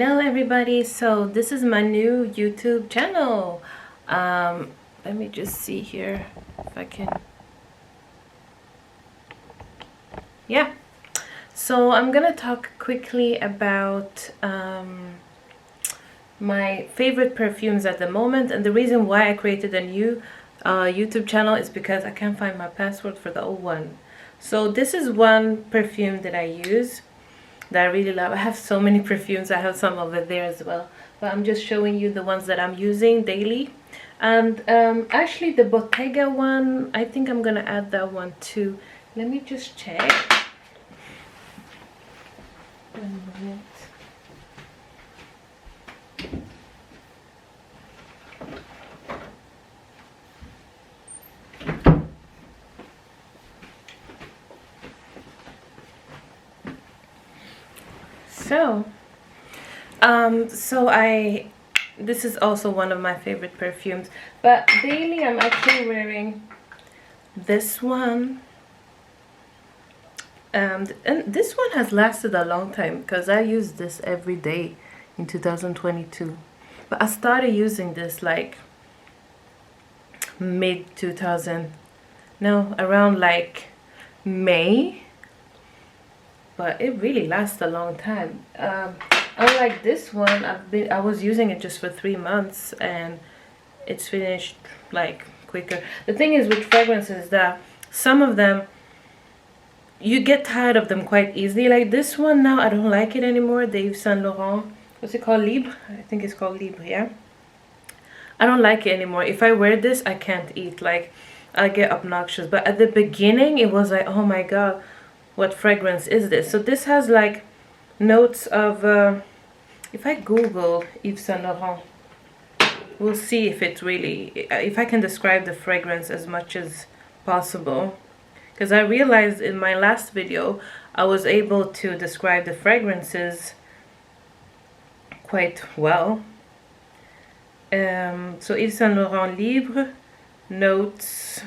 Hello everybody, so this is my new YouTube channel. Let me just see here if I can. Yeah, so I'm gonna talk quickly about my favorite perfumes at the moment, and the reason why I created a new YouTube channel is because I can't find my password for the old one. So this is one perfume that I use that I really love. I have so many perfumes. I have some over there as well, but I'm just showing you the ones that I'm using daily. And actually the Bottega one, I think I'm gonna add that one too. Let me just check. 1 minute. This is also one of my favorite perfumes, but daily I'm actually wearing this one. And this one has lasted a long time because I use this every day in 2022. But I started using this like mid 2000, no, around like May. But it really lasts a long time. Unlike this one, I was using it just for 3 months and it's finished like quicker. The thing is with fragrances that some of them you get tired of them quite easily. Like this one now I don't like it anymore. The Yves Saint Laurent, what's it called, Libre? I think it's called Libre, yeah. I don't like it anymore. If I wear this I can't eat, like I get obnoxious. But at the beginning it was like, oh my god, what fragrance is this? So this has like notes of if I Google Yves Saint Laurent, we'll see if it really, if I can describe the fragrance as much as possible, because I realized in my last video I was able to describe the fragrances quite well. So Yves Saint Laurent Libre notes,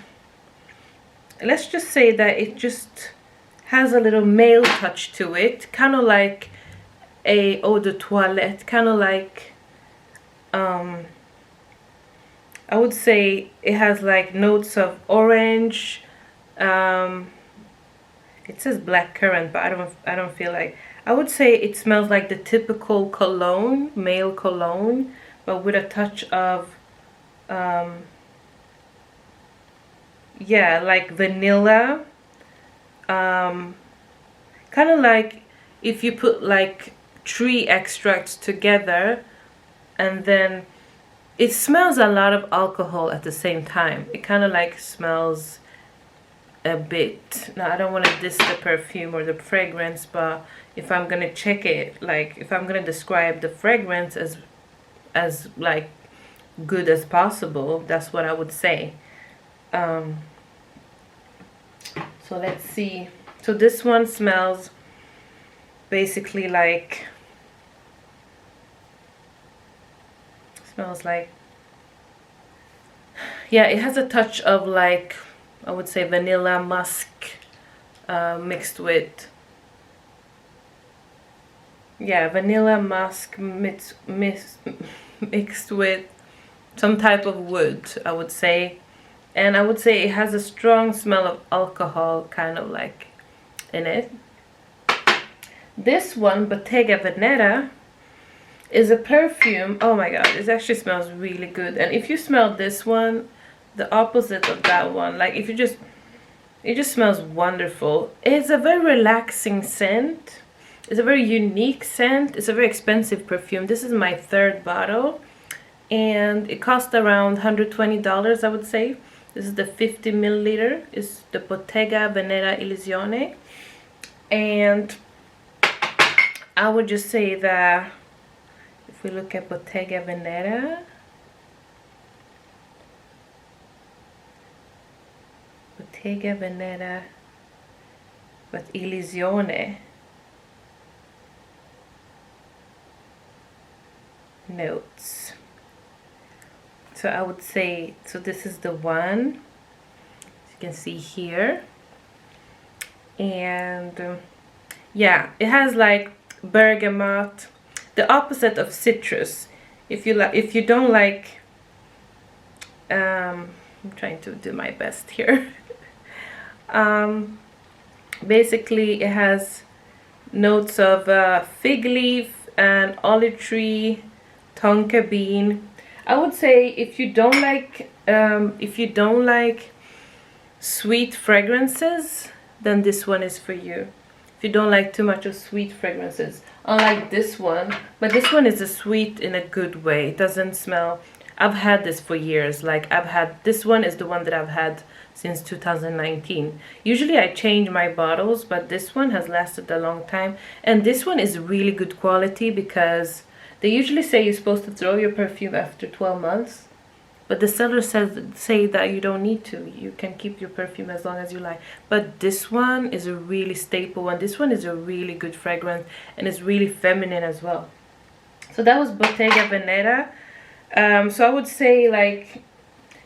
let's just say that it just has a little male touch to it, kind of like a eau de toilette, kind of like I would say it has like notes of orange. It says black currant, but I don't feel like, I would say it smells like the typical cologne, male cologne, but with a touch of yeah, like vanilla. Kind of like if you put like tree extracts together, and then it smells a lot of alcohol at the same time. It kind of like smells a bit, now I don't want to diss the perfume or the fragrance, but if I'm gonna check it, like if I'm gonna describe the fragrance as like good as possible, that's what I would say. So let's see. So this one smells basically like, yeah, it has a touch of like, I would say vanilla musk mixed with, yeah, vanilla musk mixed with some type of wood, I would say. And I would say it has a strong smell of alcohol kind of like in it. This one, Bottega Veneta, is a perfume. Oh my god, it actually smells really good. And if you smell this one, the opposite of that one, like if you just, it just smells wonderful. It's a very relaxing scent. It's a very unique scent. It's a very expensive perfume. This is my 3rd bottle and it cost around $120, I would say. This is the 50 milliliter. It's the Bottega Veneta Illusione. And I would just say that if we look at Bottega Veneta, Bottega Veneta, but Illusione notes. So I would say, so this is the one, as you can see here. And yeah, it has like bergamot, the opposite of citrus. If you don't like, I'm trying to do my best here. Basically, it has notes of fig leaf and olive tree, tonka bean. I would say if you don't like sweet fragrances, then this one is for you. If you don't like too much of sweet fragrances, unlike this one, but this one is a sweet in a good way. It doesn't smell. I've had this for years. Like this one is the one that I've had since 2019. Usually I change my bottles, but this one has lasted a long time. And this one is really good quality because they usually say you're supposed to throw your perfume after 12 months. But the sellers say that you don't need to. You can keep your perfume as long as you like. But this one is a really staple one. This one is a really good fragrance and it's really feminine as well. So that was Bottega Veneta. So I would say, like,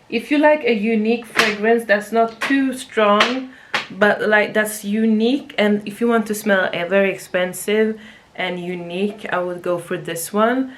if you like a unique fragrance that's not too strong, but like that's unique, and if you want to smell a very expensive and unique, I would go for this one.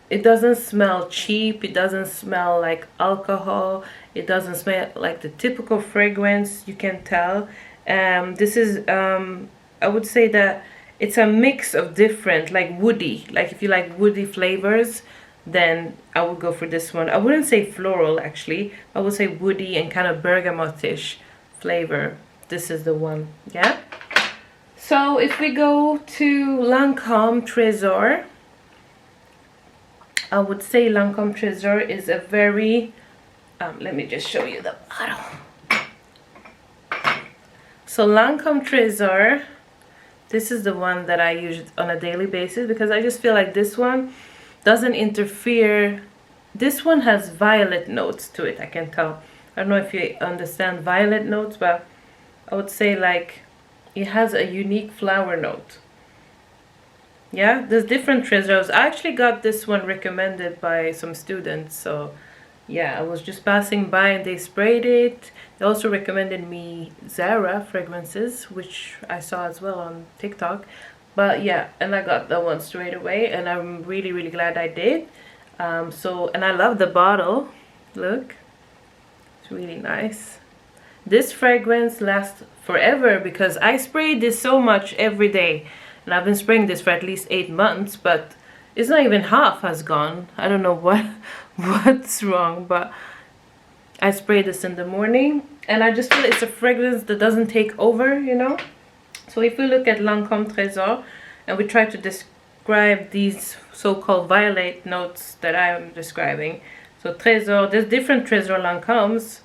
It doesn't smell cheap, it doesn't smell like alcohol, it doesn't smell like the typical fragrance, you can tell. This is, I would say that it's a mix of different, like woody, like if you like woody flavors, then I would go for this one. I wouldn't say floral actually, I would say woody and kind of bergamotish flavor. This is the one, yeah? So if we go to Lancôme Trésor, I would say Lancôme Trésor is a very, let me just show you the bottle. So Lancôme Trésor, this is the one that I use on a daily basis because I just feel like this one doesn't interfere. This one has violet notes to it, I can tell. I don't know if you understand violet notes, but I would say like it has a unique flower note. Yeah, there's different Trésors. I actually got this one recommended by some students, so yeah, I was just passing by and they sprayed it. They also recommended me Zara fragrances, which I saw as well on TikTok. But yeah, and I got that one straight away, and I'm really, really glad I did. And I love the bottle. Look, it's really nice. This fragrance lasts forever because I sprayed this so much every day. And I've been spraying this for at least 8 months, but it's not even half has gone. I don't know what's wrong, but I spray this in the morning, and I just feel it's a fragrance that doesn't take over, you know? So if we look at Lancôme Trésor, and we try to describe these so-called violet notes that I'm describing. So Trésor, there's different Trésor Lancômes,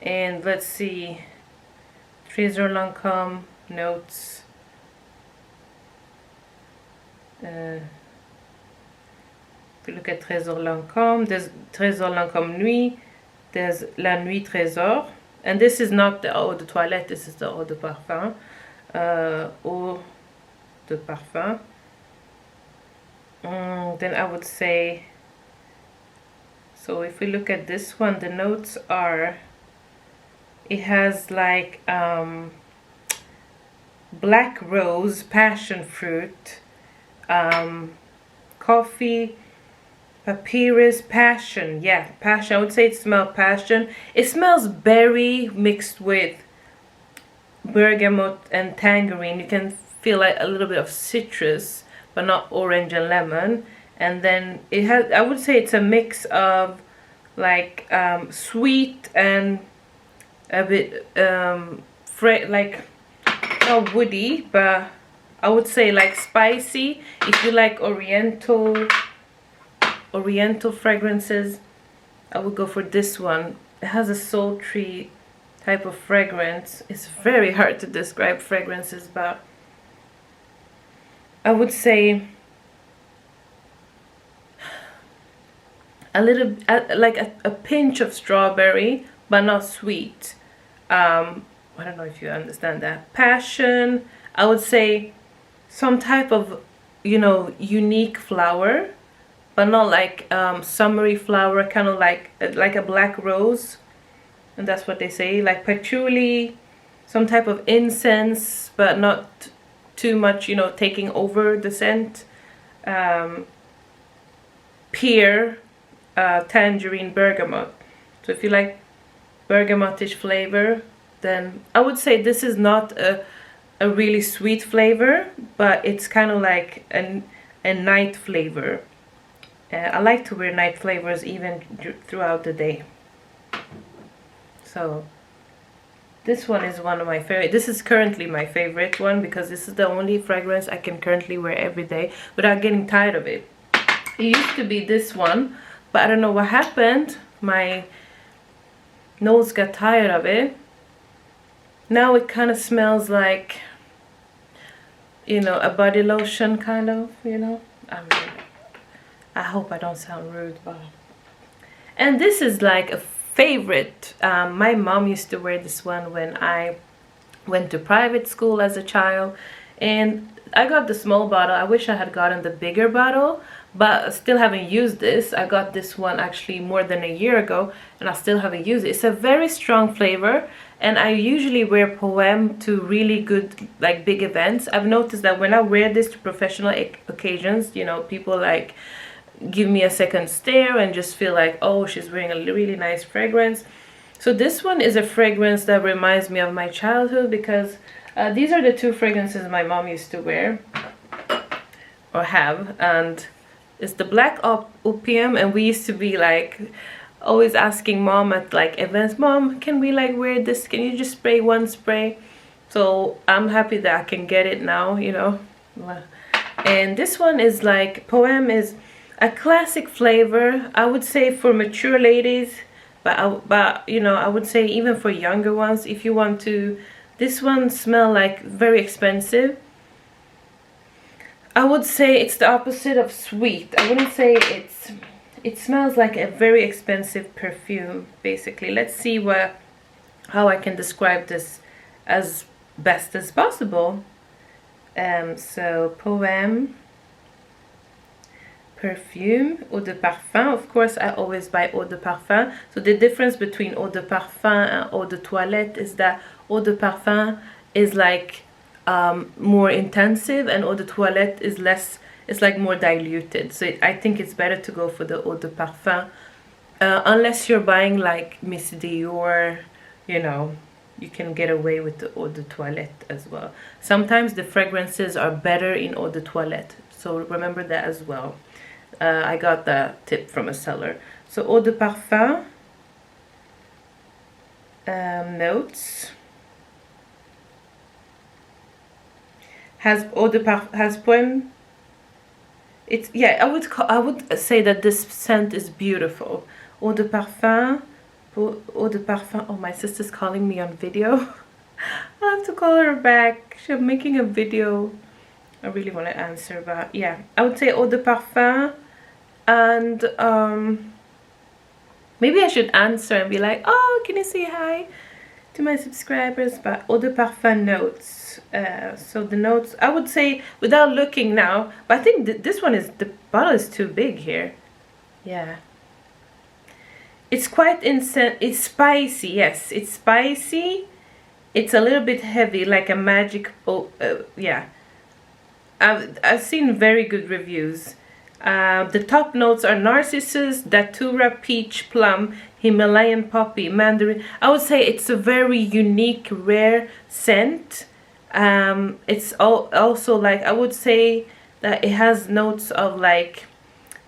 and let's see, Trésor Lancôme notes. If you look at Trésor Lancôme, there's Trésor Lancôme Nuit, there's La Nuit Trésor, and this is not the eau de toilette, this is the eau de parfum. Eau de parfum. Then I would say, so if we look at this one, the notes are, it has like black rose, passion fruit, coffee, papyrus, passion. Yeah, passion. I would say it smells passion. It smells berry mixed with bergamot and tangerine. You can feel like a little bit of citrus, but not orange and lemon. And then it has, I would say it's a mix of like sweet and a bit like not woody, but I would say like spicy. If you like oriental fragrances, I would go for this one. It has a sultry type of fragrance. It's very hard to describe fragrances, but I would say a little like a pinch of strawberry, but not sweet. I don't know if you understand that. Passion, I would say some type of, you know, unique flower, but not like summery flower, kind of like a black rose, and that's what they say, like patchouli, some type of incense, but not too much, you know, taking over the scent. um, pear, tangerine, bergamot. So if you like bergamotish flavor, then I would say this is not a really sweet flavor, but it's kind of like a night flavor. I like to wear night flavors even throughout the day. So this one is one of my favorite. This is currently my favorite one because this is the only fragrance I can currently wear every day without getting tired of it. It used to be this one, but I don't know what happened. My nose got tired of it. Now it kind of smells like, you know, a body lotion kind of, you know. I hope I don't sound rude, but... And this is like a favorite. My mom used to wear this one when I went to private school as a child, and I got the small bottle. I wish I had gotten the bigger bottle, but I still haven't used this. I got this one actually more than a year ago, and I still haven't used it. It's a very strong flavor, and I usually wear Poem to really good, like, big events. I've noticed that when I wear this to professional occasions, you know, people like give me a second stare and just feel like, oh, she's wearing a really nice fragrance. So this one is a fragrance that reminds me of my childhood because these are the two fragrances my mom used to wear or have, and it's the Black Opium, and we used to be like always asking mom at like events, Mom, can we like wear this? Can you just spray one spray? So I'm happy that I can get it now, you know. And this one is like, Poem is a classic flavor, I would say, for mature ladies, but you know, I would say even for younger ones, if you want to. This one smells like very expensive. I would say it's the opposite of sweet. I wouldn't say it smells like a very expensive perfume, basically. Let's see how I can describe this as best as possible. So Poem perfume, eau de parfum. Of course, I always buy eau de parfum. So the difference between eau de parfum and eau de toilette is that eau de parfum is like more intensive, and eau de toilette is less. It's like more diluted. So I think it's better to go for the eau de parfum, unless you're buying like Miss Dior. You know, you can get away with the eau de toilette as well. Sometimes the fragrances are better in eau de toilette, so remember that as well. I got the tip from a seller. So eau de parfum notes has Poem. It's, yeah, I would say that this scent is beautiful. Eau de parfum. Eau de parfum. Oh, my sister's calling me on video. I have to call her back. She's making a video. I really want to answer, but yeah, I would say eau de parfum, and maybe I should answer and be like, oh, can you say hi to my subscribers? But eau de parfum notes. So the notes, I would say, without looking now, but I think this one is, the bottle is too big here. Yeah. It's quite it's spicy, yes, it's spicy. It's a little bit heavy, like a magic, yeah. I've seen very good reviews. The top notes are narcissus, datura, peach, plum, Himalayan poppy, mandarin. I would say it's a very unique, rare scent. It's also like, I would say that it has notes of like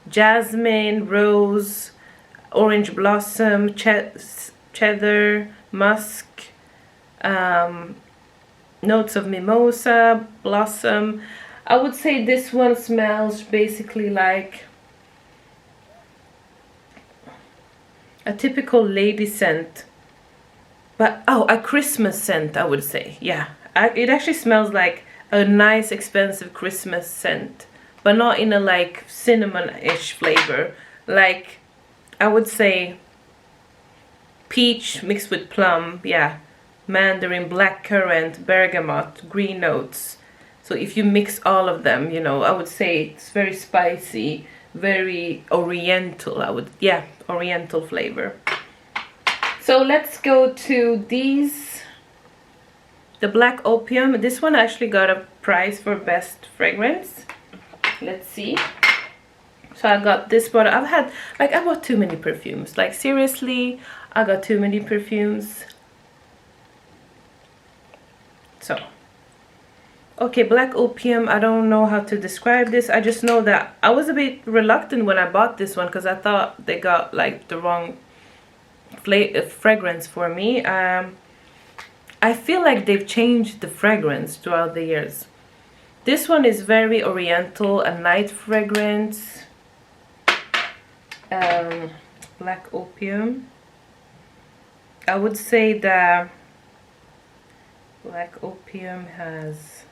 jasmine, rose, orange blossom, cheddar, musk, notes of mimosa, blossom. I would say this one smells basically like a typical lady scent, but a Christmas scent, I would say. Yeah, it actually smells like a nice expensive Christmas scent, but not in a like cinnamon-ish flavor. Like, I would say peach mixed with plum, yeah, mandarin, blackcurrant, bergamot, green notes. So if you mix all of them, you know, I would say it's very spicy, very oriental. Yeah, oriental flavor. So let's go to these. The Black Opium. This one actually got a prize for best fragrance. let's see. So I got this bottle. I've had, like, I bought too many perfumes. Like, seriously, I got too many perfumes. So, okay, Black Opium. I don't know how to describe this. I just know that I was a bit reluctant when I bought this one because I thought they got, like, the wrong fragrance for me. I feel like they've changed the fragrance throughout the years. This one is very oriental, a night fragrance. Black Opium. I would say that Black Opium has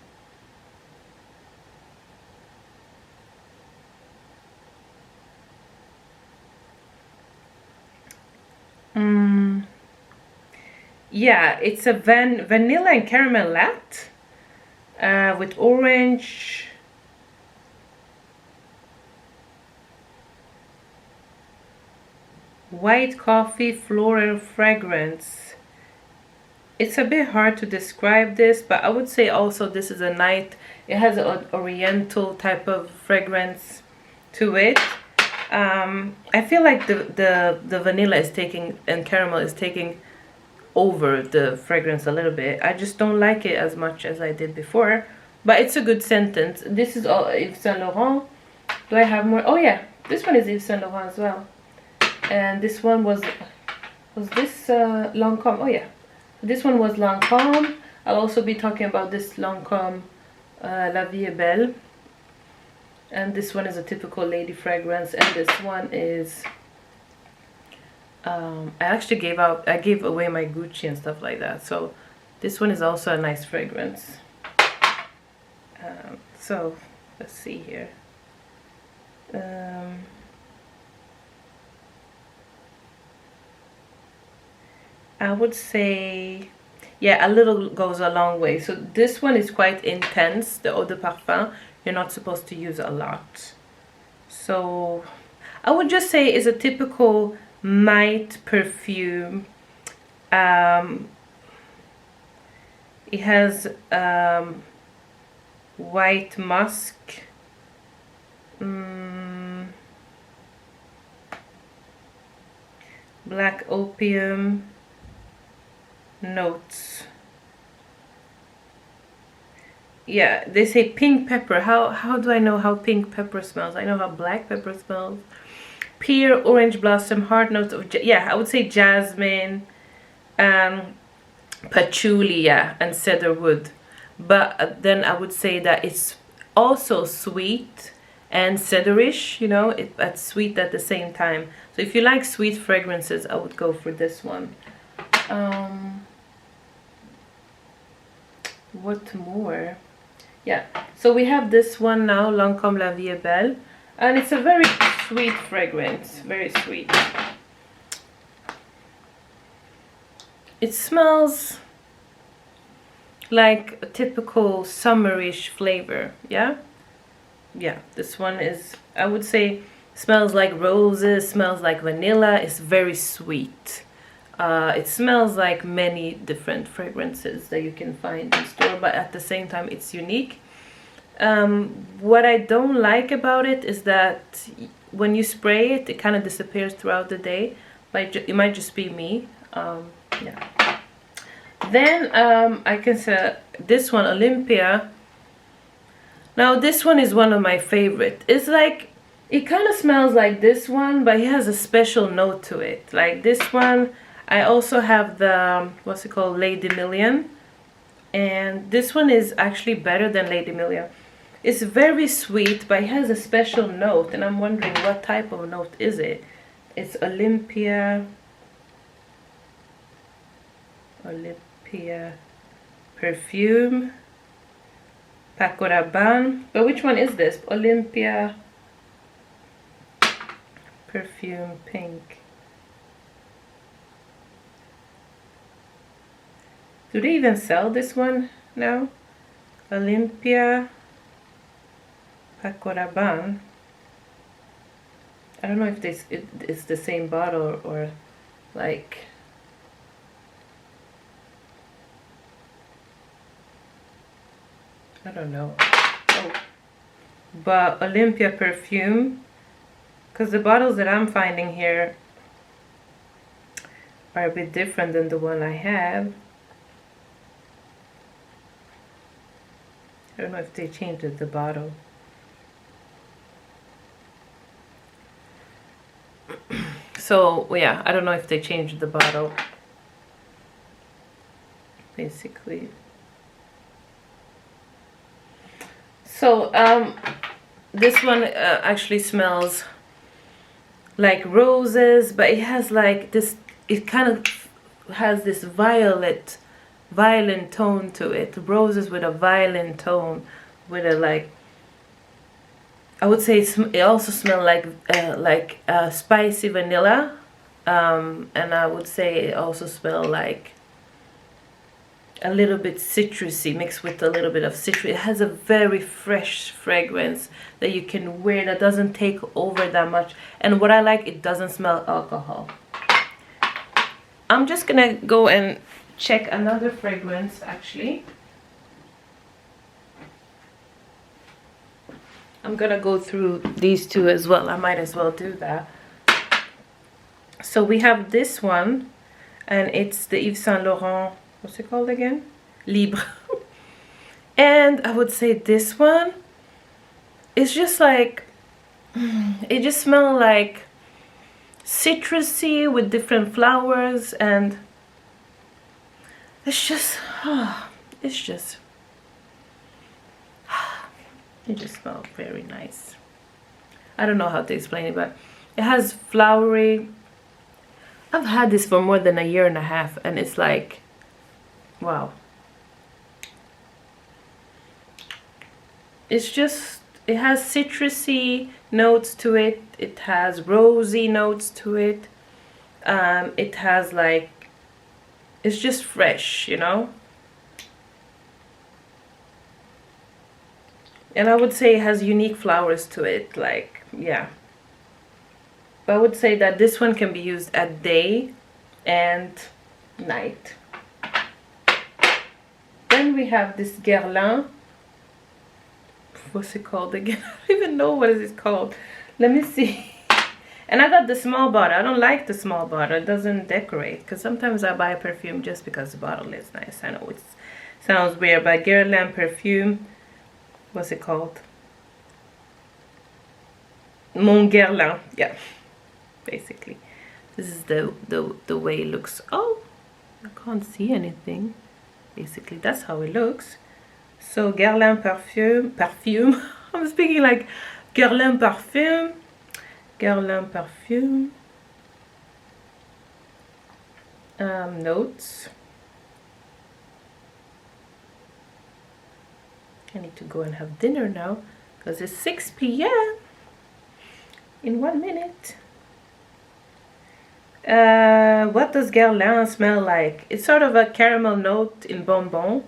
yeah, it's a vanilla and caramel latte with orange, white coffee, floral fragrance. It's a bit hard to describe this, but I would say also this is a night. It has an oriental type of fragrance to it. I feel like the vanilla is taking and caramel is taking over the fragrance a little bit. I just don't like it as much as I did before, but it's a good sentence. This is all Yves Saint Laurent. Do I have more? Oh yeah, this one is Yves Saint Laurent as well. And this one was this Lancôme. Oh yeah, this one was Lancôme. I'll also be talking about this Lancôme La Vie est Belle. And this one is a typical lady fragrance, and this one is I actually gave away my Gucci and stuff like that, so this one is also a nice fragrance. So let's see here. I would say, yeah, a little goes a long way. So this one is quite intense, the eau de parfum. You're not supposed to use a lot. So I would just say it's a typical night perfume. It has white musk, Black Opium notes. Yeah, they say pink pepper. How do I know how pink pepper smells? I know how black pepper smells. Pear, orange blossom, heart notes of, yeah, I would say jasmine, patchouli, yeah, and cedarwood. But then I would say that it's also sweet and cedarish, you know, it's sweet at the same time. So if you like sweet fragrances, I would go for this one. What more? Yeah, so we have this one now, Lancôme La Vie est Belle, and it's a very sweet fragrance, very sweet. It smells like a typical summerish flavor. Yeah, this one is, I would say, smells like roses, smells like vanilla. It's very sweet. It smells like many different fragrances that you can find in store, but at the same time it's unique. What I don't like about it is that when you spray it, it kind of disappears throughout the day. But it might just be me. Yeah. Then I can say this one, Olympia. Now this one is one of my favorite. It's like, it kind of smells like this one, but it has a special note to it. Like this one, I also have the, what's it called, Lady Million. And this one is actually better than Lady Million. It's very sweet, but it has a special note, and I'm wondering what type of note is it. It's Olympia perfume, Paco Rabanne. But which one is this? Olympia perfume pink. Do they even sell this one now? Olympia Paco Rabanne. I don't know if it's the same bottle or like. I don't know. Oh, but Olympia perfume, because the bottles that I'm finding here are a bit different than the one I have. I don't know if they changed the bottle. So yeah, I don't know if they changed the bottle. Basically. So this one actually smells like roses, but it has like this, it kind of has this violin tone to it. Roses with a violin tone, with a like, I would say it also smells like spicy vanilla, and I would say it also smells like a little bit citrusy mixed with a little bit of citrus. It has a very fresh fragrance that you can wear, that doesn't take over that much. And what I like, it doesn't smell alcohol. I'm just gonna go and check another fragrance actually. I'm gonna go through these two as well. I might as well do that. So we have this one, and it's the Yves Saint Laurent, what's it called again? Libre. And I would say this one is just like, it just smells like citrusy with different flowers, and it's just, it just smells very nice. I don't know how to explain it, but it has flowery. I've had this for more than a year and a half, and it's like, wow. It's just, it has citrusy notes to it. It has rosy notes to it. It has like, it's just fresh, you know. And I would say it has unique flowers to it, like, yeah. But I would say that this one can be used at day and night. Then we have this Guerlain. What's it called again? I don't even know what is it called. Let me see. And I got the small bottle. I don't like the small bottle. It doesn't decorate. Because sometimes I buy a perfume just because the bottle is nice. I know it sounds weird, but Guerlain perfume. What's it called? Mon Guerlain. Yeah. Basically. This is the way it looks. Oh, I can't see anything. Basically, that's how it looks. So Guerlain perfume. I'm speaking like Guerlain perfume. Guerlain perfume. Notes. I need to go and have dinner now because it's 6 p.m. in 1 minute. What does Guerlain smell like? It's sort of a caramel note in bonbon.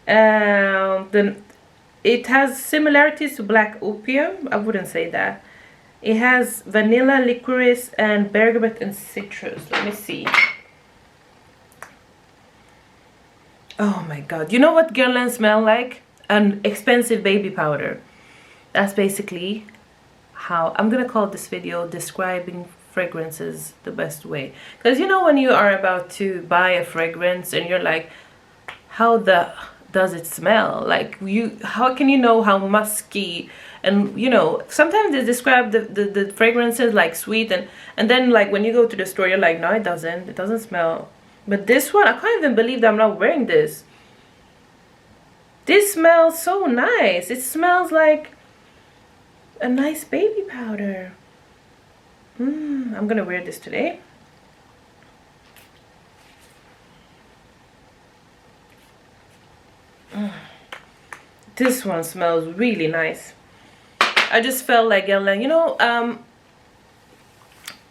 Then it has similarities to Black Opium. I wouldn't say that. It has vanilla, licorice, and bergamot and citrus. Let me see. Oh my god. You know what Guerlain smell like? An expensive baby powder. That's basically how I'm gonna call this video describing fragrances the best way. Because you know when you are about to buy a fragrance and you're like, how does it smell? Like, how can you know how musky? And you know, sometimes they describe the fragrances like sweet, and then like when you go to the store you're like, no, it doesn't smell. But this one, I can't even believe that I'm not wearing this. This smells so nice. It smells like a nice baby powder. I'm gonna wear this today. This one smells really nice. I just felt like Guerlain, you know,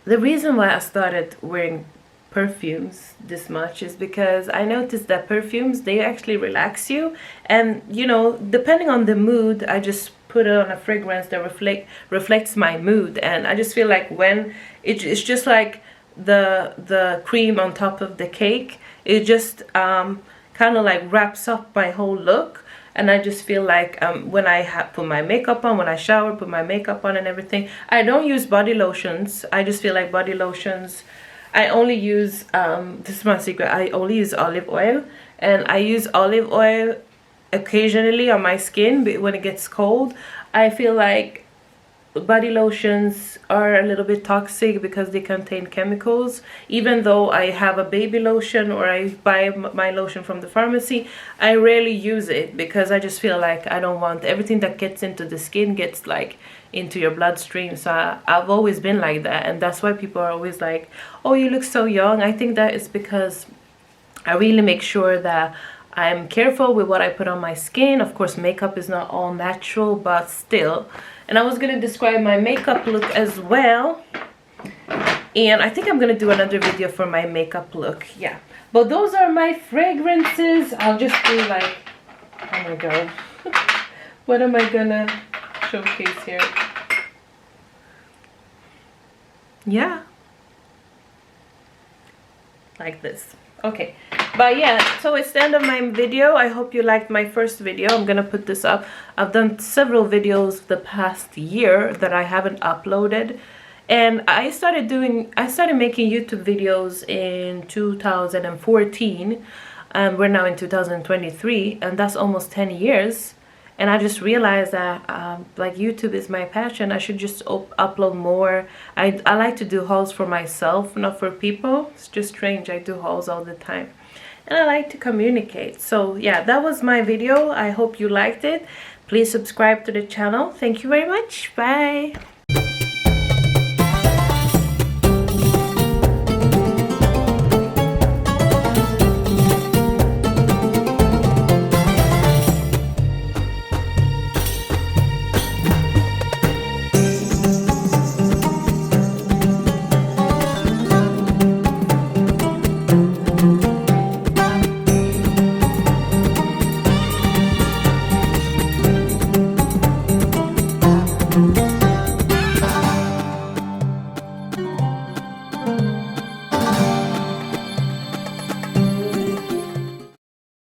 the reason why I started wearing perfumes this much is because I noticed that perfumes, they actually relax you, and you know, depending on the mood, I just put on a fragrance that reflects my mood, and I just feel like when it's just like the cream on top of the cake, it just kind of like wraps up my whole look. And I just feel like when I put my makeup on, when I shower, put my makeup on and everything, I don't use body lotions. I just feel like body lotions, I only use this is my secret, I only use olive oil. And I use olive oil occasionally on my skin, but when it gets cold, I feel like body lotions are a little bit toxic because they contain chemicals. Even though I have a baby lotion or I buy my lotion from the pharmacy, I rarely use it because I just feel like I don't want everything that gets into the skin gets like into your bloodstream. So I've always been like that, and that's why people are always like, oh, you look so young. I think that is because I really make sure that I'm careful with what I put on my skin. Of course, makeup is not all natural, but still. And I was going to describe my makeup look as well. And I think I'm going to do another video for my makeup look. Yeah. But those are my fragrances. I'll just do like, oh my god. What am I going to showcase here? Yeah. Like this. Okay, but yeah, so it's the end of my video. I hope you liked my first video. I'm gonna put this up. I've done several videos the past year that I haven't uploaded, and I started making YouTube videos in 2014. We're now in 2023, and that's almost 10 years. And I just realized that like YouTube is my passion. I should just upload more. I like to do hauls for myself, not for people. It's just strange. I do hauls all the time. And I like to communicate. So yeah, that was my video. I hope you liked it. Please subscribe to the channel. Thank you very much. Bye.